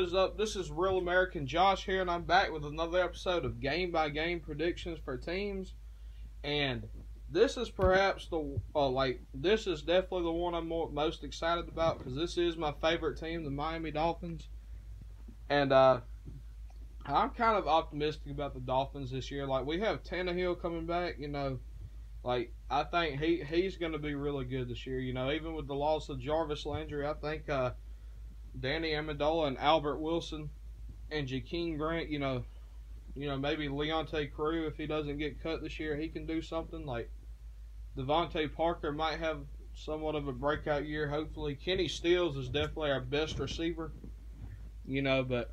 is up? This is Real American Josh here, and I'm back with another episode of Game by Game predictions for teams. And this is perhaps this is definitely the one I'm most excited about, because this is my favorite team, the Miami Dolphins. And I'm kind of optimistic about the Dolphins this year. Like, we have Tannehill coming back, I think he's going to be really good this year. Even with the loss of Jarvis Landry, I think Danny Amendola and Albert Wilson and Jakeem Grant, maybe Leonte Crew, if he doesn't get cut this year, he can do something. Like, Devontae Parker might have somewhat of a breakout year, hopefully. Kenny Stills is definitely our best receiver, but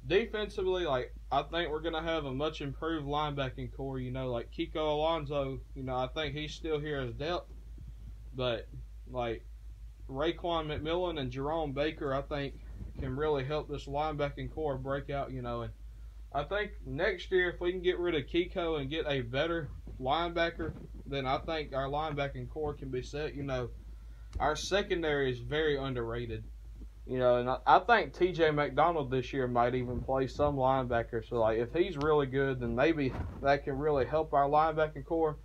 defensively, I think we're going to have a much improved linebacking core, like Kiko Alonso, I think he's still here as depth, but, Raekwon McMillan and Jerome Baker, I think, can really help this linebacking core break out, and I think next year, if we can get rid of Kiko and get a better linebacker, then I think our linebacking core can be set. Our secondary is very underrated, and I think TJ McDonald this year might even play some linebacker. So, if he's really good, then maybe that can really help our linebacking core.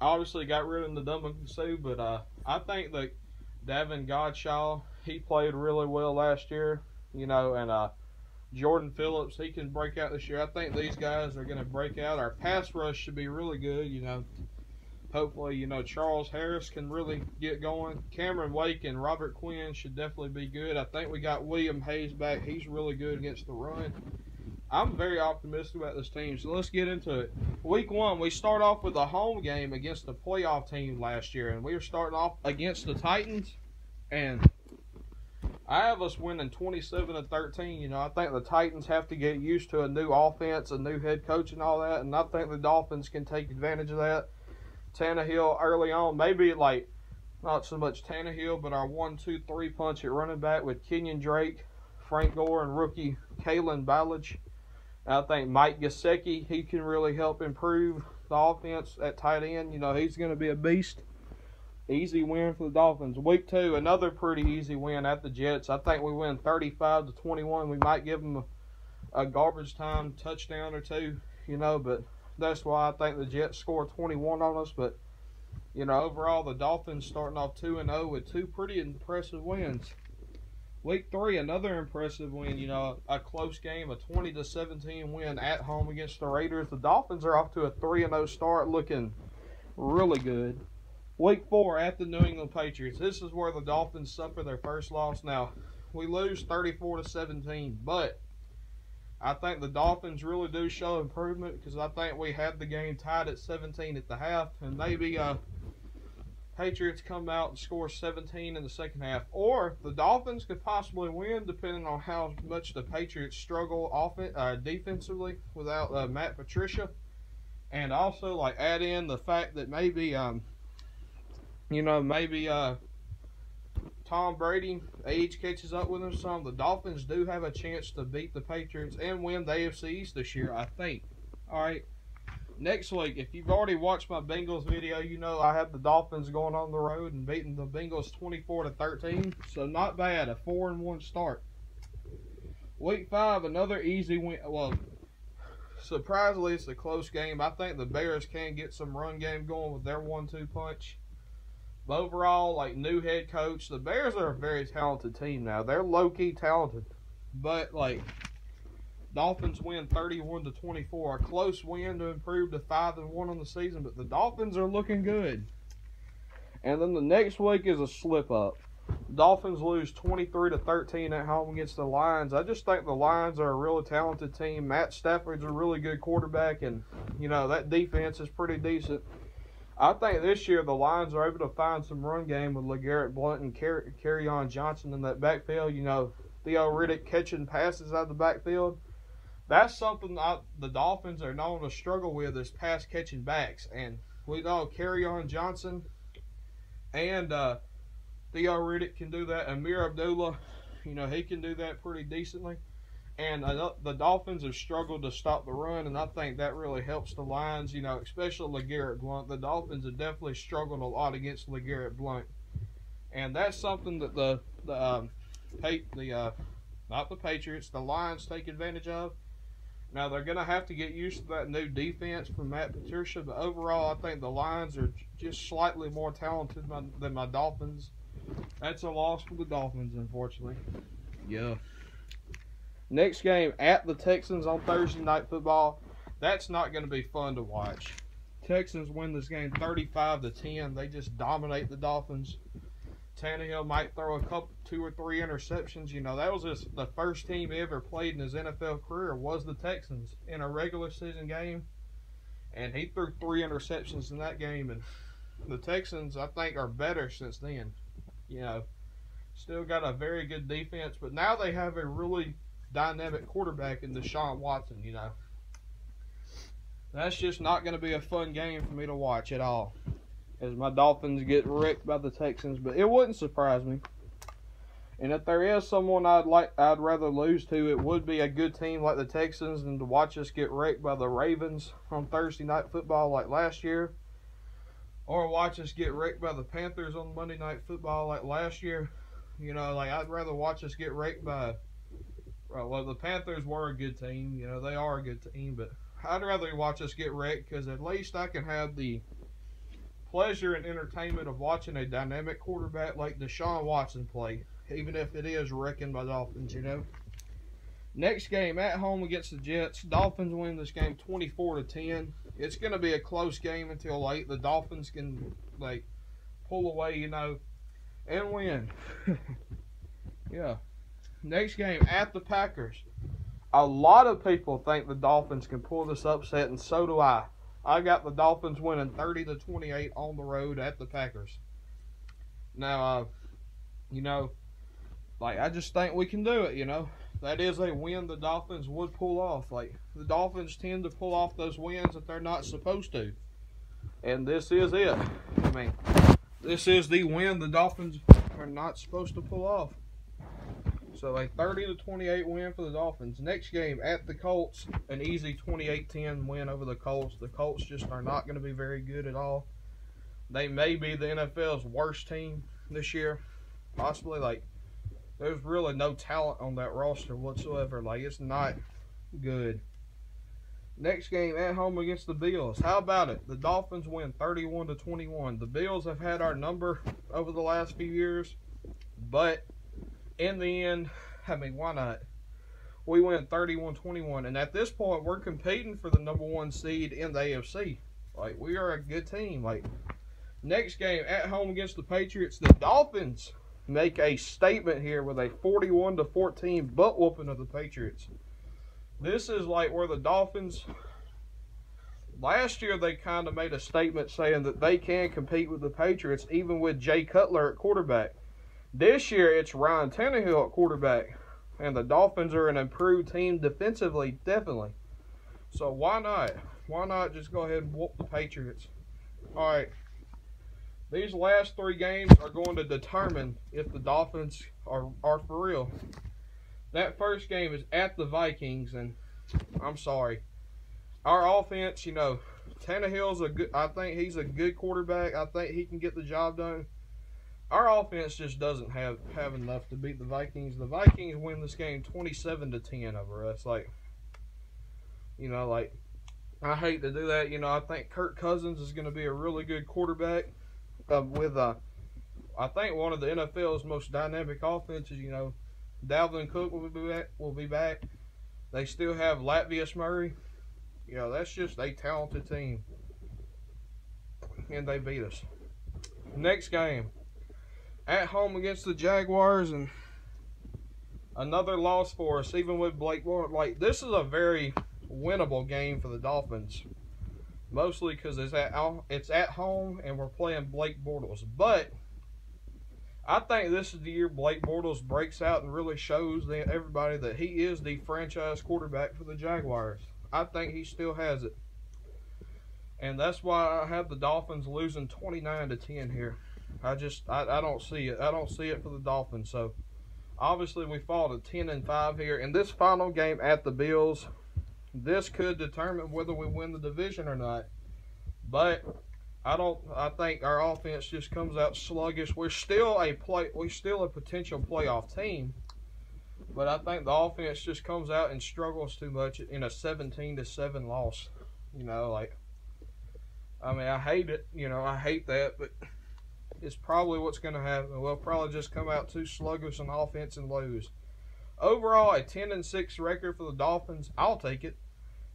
Obviously, got rid of Ndamukong Suh, but I think that Davin Godchaux, he played really well last year, and Jordan Phillips, he can break out this year. I think these guys are going to break out. Our pass rush should be really good, Hopefully, Charles Harris can really get going. Cameron Wake and Robert Quinn should definitely be good. I think we got William Hayes back. He's really good against the run. I'm very optimistic about this team, so let's get into it. Week 1, we start off with a home game against the playoff team last year, and we were starting off against the Titans, and I have us winning 27-13. I think the Titans have to get used to a new offense, a new head coach, and all that, and I think the Dolphins can take advantage of that. Tannehill early on, maybe not so much Tannehill, but our 1-2-3 punch at running back with Kenyon Drake, Frank Gore, and rookie Kalen Ballage. I think Mike Gesicki, he can really help improve the offense at tight end. He's going to be a beast. Easy win for the Dolphins. Week 2, another pretty easy win at the Jets. I think we win 35-21. We might give them a garbage time touchdown or two, but that's why I think the Jets score 21 on us. But, overall, the Dolphins starting off 2-0 with 2 pretty impressive wins. Week 3, another impressive win, a close game, a 20-17 win at home against the Raiders. The Dolphins are off to a 3-0 start, looking really good. Week 4 at the New England Patriots. This is where the Dolphins suffer their first loss. Now, we lose 34-17, but I think the Dolphins really do show improvement, because I think we had the game tied at 17 at the half, and maybe Patriots come out and score 17 in the second half. Or the Dolphins could possibly win, depending on how much the Patriots struggle defensively without Matt Patricia. And also, add in the fact that maybe Tom Brady, age catches up with him some. The Dolphins do have a chance to beat the Patriots and win the AFC East this year, I think. All right. Next week, if you've already watched my Bengals video, I have the Dolphins going on the road and beating the Bengals 24-13. So not bad, a 4-1 start. Week 5, another easy win. Well, surprisingly, it's a close game. I think the Bears can get some run game going with their 1-2 punch. But overall, new head coach, the Bears are a very talented team now. They're low-key talented. But, Dolphins win 31-24. A close win to improve to 5-1 on the season. But the Dolphins are looking good. And then the next week is a slip-up. Dolphins lose 23-13 at home against the Lions. I just think the Lions are a really talented team. Matt Stafford's a really good quarterback. And, that defense is pretty decent. I think this year the Lions are able to find some run game with LeGarrette Blount and Kerryon Johnson in that backfield. Theo Riddick catching passes out of the backfield. That's something the Dolphins are known to struggle with, is pass catching backs. And we know Kerryon Johnson and Theo Riddick can do that. Amir Abdullah, he can do that pretty decently. And the Dolphins have struggled to stop the run, and I think that really helps the Lions, especially LeGarrette Blount. The Dolphins have definitely struggled a lot against LeGarrette Blount. And that's something that the not the Patriots, the Lions take advantage of. Now they're gonna have to get used to that new defense from Matt Patricia, but overall, I think the Lions are just slightly more talented than my Dolphins. That's a loss for the Dolphins, unfortunately. Yeah. Next game at the Texans on Thursday Night Football. That's not going to be fun to watch. Texans win this game 35-10. They just dominate the Dolphins. Tannehill might throw two or three interceptions. You know, that was the first team he ever played in his NFL career was the Texans in a regular season game. And he threw 3 interceptions in that game. And the Texans, I think, are better since then. You know, still got a very good defense. But now they have a really dynamic quarterback in Deshaun Watson, you know. That's just not going to be a fun game for me to watch at all, as my Dolphins get wrecked by the Texans. But it wouldn't surprise me. And if there is someone I'd rather lose to, it would be a good team like the Texans, and to watch us get wrecked by the Ravens on Thursday Night Football like last year, or watch us get wrecked by the Panthers on Monday Night Football like last year. You know, like I'd rather watch us get wrecked by. Well, the Panthers were a good team. You know, they are a good team, but I'd rather watch us get wrecked, because at least I can have the pleasure and entertainment of watching a dynamic quarterback like Deshaun Watson play, even if it is wrecking my Dolphins, you know. Next game at home against the Jets. Dolphins win this game 24-10. It's going to be a close game until late. The Dolphins can, like, pull away, you know, and win. Yeah. Next game at the Packers. A lot of people think the Dolphins can pull this upset, and so do I. I got the Dolphins winning 30-28 on the road at the Packers. Now, you know, like, I just think we can do it, you know. That is a win the Dolphins would pull off. Like, the Dolphins tend to pull off those wins that they're not supposed to. And this is it. I mean, this is the win the Dolphins are not supposed to pull off. So a 30-28 win for the Dolphins. Next game at the Colts, an easy 28-10 win over the Colts. The Colts just are not going to be very good at all. They may be the NFL's worst team this year. Possibly. Like, there's really no talent on that roster whatsoever. Like, it's not good. Next game at home against the Bills. How about it? The Dolphins win 31-21. The Bills have had our number over the last few years, but in the end, I mean, why not? We win 31-21, and at this point, we're competing for the number 1 seed in the AFC. Like, we are a good team. Like, next game at home against the Patriots, the Dolphins make a statement here with a 41-14 butt whooping of the Patriots. This is like where the Dolphins, last year they kind of made a statement saying that they can compete with the Patriots even with Jay Cutler at quarterback. This year it's Ryan Tannehill at quarterback, and the Dolphins are an improved team defensively, definitely. So why not? Why not just go ahead and whoop the Patriots? All right. These last 3 games are going to determine if the Dolphins are for real. That first game is at the Vikings, and I'm sorry. Our offense, you know, Tannehill's I think he's a good quarterback. I think he can get the job done. Our offense just doesn't have enough to beat the Vikings. The Vikings win this game 27-10 over us. Like, you know, like, I hate to do that. You know, I think Kirk Cousins is going to be a really good quarterback with, I think, one of the NFL's most dynamic offenses. You know, Dalvin Cook will be back. They still have Latavius Murray. You know, that's just a talented team. And they beat us. Next game. At home against the Jaguars, and another loss for us, even with Blake Bortles. Like, this is a very winnable game for the Dolphins, mostly because it's at home and we're playing Blake Bortles. But I think this is the year Blake Bortles breaks out and really shows everybody that he is the franchise quarterback for the Jaguars. I think he still has it, and that's why I have the Dolphins losing 29-10 here. I don't see it. I don't see it for the Dolphins. So, obviously, we fall to 10-5 here. In this final game at the Bills, this could determine whether we win the division or not. But I think our offense just comes out sluggish. We're still a potential playoff team, but I think the offense just comes out and struggles too much in a 17-7 loss. You know, like, I mean, I hate it. You know, I hate that, but it's probably what's going to happen. We'll probably just come out too sluggish on offense and lose. Overall, a 10-6 record for the Dolphins, I'll take it.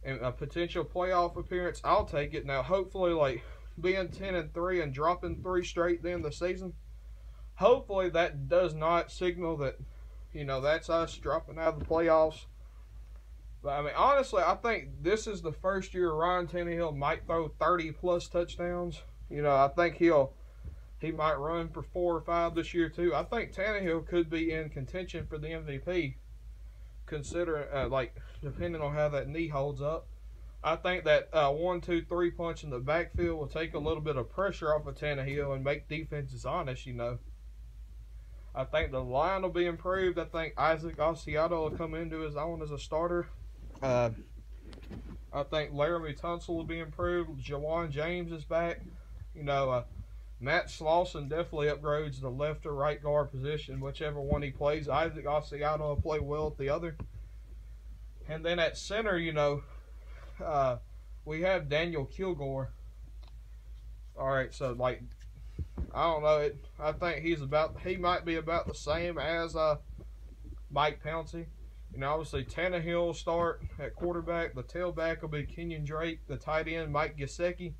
And a potential playoff appearance, I'll take it. Now, hopefully, like, being 10-3 and dropping 3 straight at the end of the season, hopefully that does not signal that, you know, that's us dropping out of the playoffs. But, I mean, honestly, I think this is the first year Ryan Tannehill might throw 30-plus touchdowns. You know, I think he might run for 4 or 5 this year, too. I think Tannehill could be in contention for the MVP, considering, like, depending on how that knee holds up. I think that 1-2-3 punch in the backfield will take a little bit of pressure off of Tannehill and make defenses honest, you know. I think the line will be improved. I think Isaac Asiato will come into his own as a starter. I think Laramie Tunsil will be improved. Jawan James is back. You know, Matt Slauson definitely upgrades the left or right guard position, whichever one he plays. Isaac Asiato will play well at the other. And then at center, you know, we have Daniel Kilgore. All right, so, like, I don't know. I think he might be about the same as Mike Pouncey. You know, obviously, Tannehill will start at quarterback. The tailback will be Kenyon Drake. The tight end, Mike Gesicki.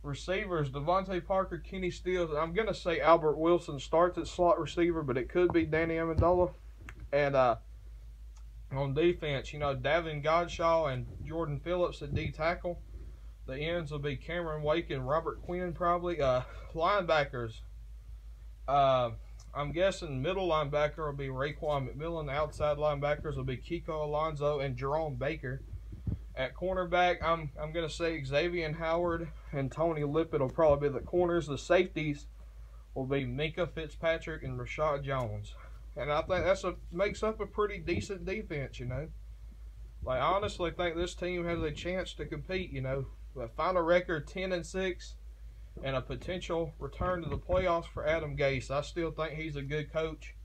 Receivers, Devontae Parker, Kenny Stills. I'm going to say Albert Wilson starts at slot receiver, but it could be Danny Amendola. And on defense, you know, Davin Godshaw and Jordan Phillips at D tackle. The ends will be Cameron Wake and Robert Quinn probably. Linebackers, I'm guessing middle linebacker will be Raekwon McMillan. Outside linebackers will be Kiko Alonso and Jerome Baker. At cornerback, I'm going to say Xavier Howard and Tony Lippett will probably be the corners. The safeties will be Minka Fitzpatrick and Rashad Jones. And I think makes up a pretty decent defense, you know. Like, I honestly think this team has a chance to compete, you know. But final record 10-6 and a potential return to the playoffs for Adam Gase. I still think he's a good coach.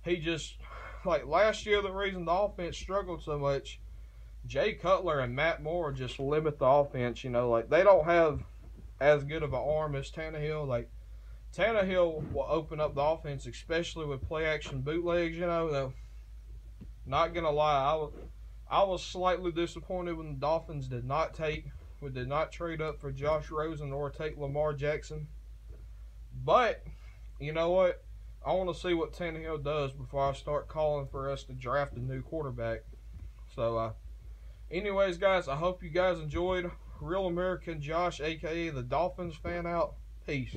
He just, like last year, the reason the offense struggled so much, Jay Cutler and Matt Moore just limit the offense, you know. Like, they don't have as good of an arm as Tannehill. Like, Tannehill will open up the offense, especially with play-action bootlegs, you know. Though, not going to lie, I was slightly disappointed when the Dolphins did not trade up for Josh Rosen or take Lamar Jackson. But, you know what? I want to see what Tannehill does before I start calling for us to draft a new quarterback. So, anyways, guys, I hope you guys enjoyed. Real American Josh, a.k.a. the Dolphins fan out. Peace.